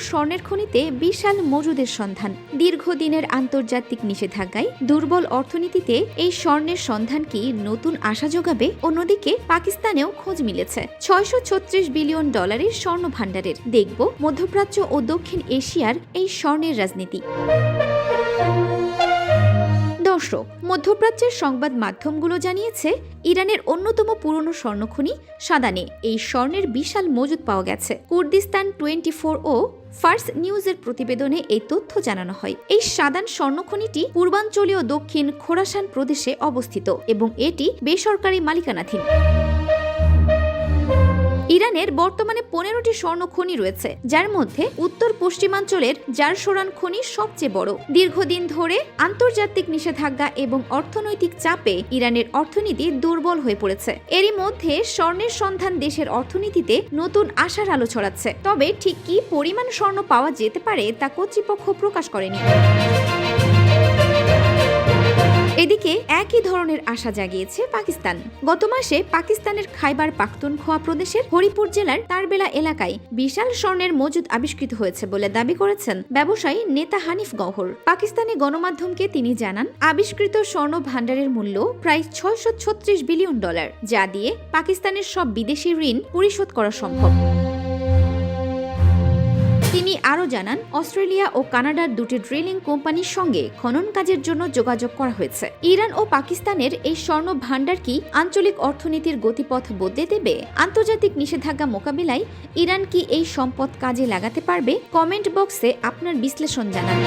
স্বর্ণের খনিতে বিশাল মজুদের সন্ধান। দীর্ঘদিনের আন্তর্জাতিক নিষেধাজ্ঞায় দুর্বল অর্থনীতিতে এই স্বর্ণের সন্ধান কি নতুন আশা যোগাবে? অন্যদিকে পাকিস্তানেও খোঁজ মিলেছে 636 বিলিয়ন ডলারের স্বর্ণ ভাণ্ডারের। দেখব মধ্যপ্রাচ্য ও দক্ষিণ এশিয়ার এই স্বর্ণের রাজনীতি। দর্শক, মধ্যপ্রাচ্যের সংবাদ মাধ্যমগুলো জানিয়েছে ইরানের অন্যতম পুরনো স্বর্ণখনি সাদানে এই স্বর্ণের বিশাল মজুদ পাওয়া গেছে। কুর্দিস্তান 24 ও ফার্স নিউজের প্রতিবেদনে এই তথ্য জানানো হয়। এই সাদান স্বর্ণখনিটি পূর্বাঞ্চলীয় দক্ষিণ খোরাসান প্রদেশে অবস্থিত এবং এটি বেসরকারি মালিকানাধীন। ইরানের বর্তমানে 15টি স্বর্ণ খনি রয়েছে, যার মধ্যে উত্তর পশ্চিমাঞ্চলের জারশোরান খনি সবচেয়ে বড়। দীর্ঘদিন ধরে আন্তর্জাতিক নিষেধাজ্ঞা এবং অর্থনৈতিক চাপে ইরানের অর্থনীতি দুর্বল হয়ে পড়েছে। এরই মধ্যে স্বর্ণের সন্ধান দেশের অর্থনীতিতে নতুন আশার আলো ছড়াচ্ছে। তবে ঠিক কি পরিমাণ স্বর্ণ পাওয়া যেতে পারে তা কর্তৃপক্ষ প্রকাশ করেনি। এদিকে একই ধরনের আশা জাগিয়েছে পাকিস্তান। গত মাসে পাকিস্তানের খাইবার পাখতুনখোয়া প্রদেশের হরিপুর জেলার তারবেলা এলাকায় বিশাল স্বর্ণের মজুদ আবিষ্কৃত হয়েছে বলে দাবি করেছেন ব্যবসায়ী নেতা হানিফ গওহর। পাকিস্তানি গণমাধ্যমকে তিনি জানান, আবিষ্কৃত স্বর্ণ ভাণ্ডারের মূল্য প্রায় 636 বিলিয়ন ডলার, যা দিয়ে পাকিস্তানের সব বিদেশি ঋণ পরিশোধ করা সম্ভব। তিনি আরও জানান, অস্ট্রেলিয়া ও কানাডার দুটি ড্রিলিং কোম্পানির সঙ্গে খনন কাজের জন্য যোগাযোগ করা হয়েছে। ইরান ও পাকিস্তানের এই স্বর্ণ ভাণ্ডার কি আঞ্চলিক অর্থনীতির গতিপথ বদলে দেবে? আন্তর্জাতিক নিষেধাজ্ঞা মোকাবিলায় ইরান কি এই সম্পদ কাজে লাগাতে পারবে? কমেন্ট বক্সে আপনার বিশ্লেষণ জানান।